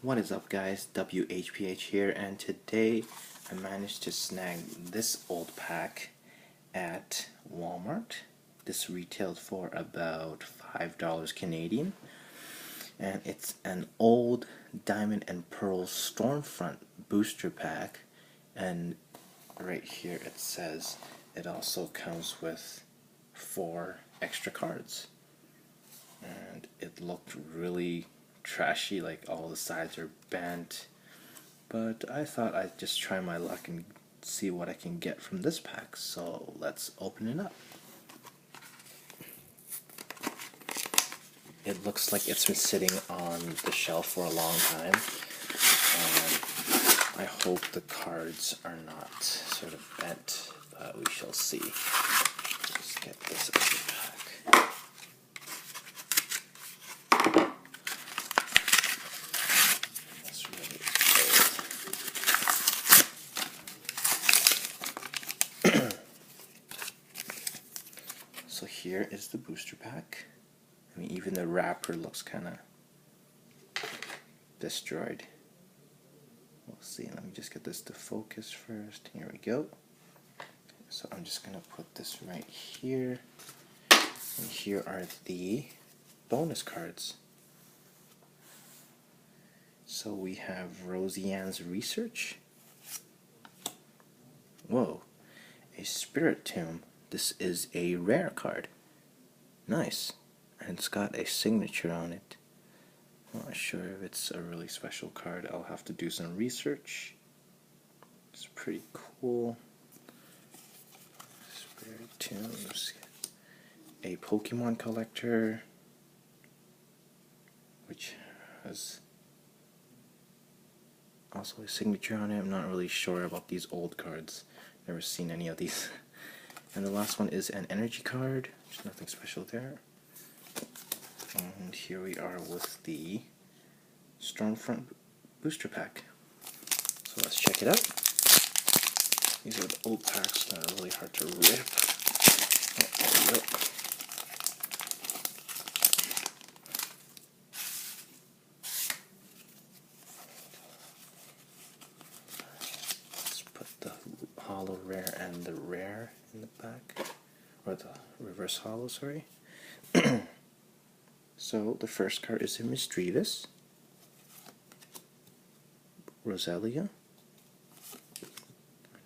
What is up, guys? uuhph here, and today I managed to snag this old pack at Walmart. This retailed for about $5 Canadian, and it's an old Diamond and Pearl Stormfront booster pack, and right here it says it also comes with 4 extra cards, and it looked really trashy, like all the sides are bent, but I thought I'd just try my luck and see what I can get from this pack, so let's open it up. It looks like it's been sitting on the shelf for a long time, and I hope the cards are not sort of bent, but we shall see. Let's get this out of the pack. So here is the booster pack. I mean, even the wrapper looks kind of destroyed. We'll see. Let me just get this to focus first. Here we go. So I'm just going to put this right here. And here are the bonus cards. So we have Rosianne's Research. Whoa. A Spirit Tomb. This is a rare card. Nice. And it's got a signature on it. I'm not sure if it's a really special card. I'll have to do some research. It's pretty cool. Spirit Tombs. A Pokemon collector, which has also a signature on it. I'm not really sure about these old cards. Never seen any of these. And the last one is an energy card. There's nothing special there. And here we are with the Stormfront booster pack. So let's check it out. These are the old packs that are really hard to rip. Oh, there we go. Let's put the holo rare and the rare in the back, or the reverse holo, sorry. So the first card is a Misdreavus, Roselia,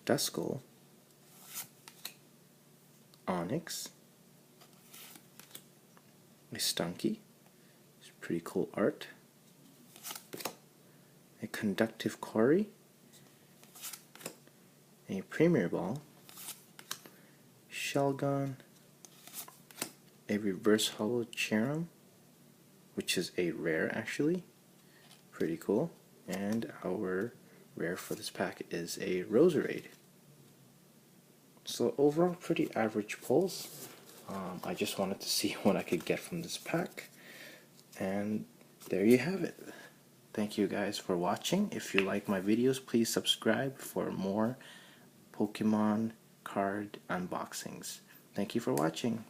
Duskull, Onyx, a Stunky, it's pretty cool art, a Conductive Quarry, a Premier Ball, Shelgon, a Reverse Holo Cherum, which is a rare actually, pretty cool, and our rare for this pack is a Roserade. So overall pretty average pulls. I just wanted to see what I could get from this pack, and there you have it. Thank you guys for watching. If you like my videos, please subscribe for more Pokemon card unboxings. Thank you for watching.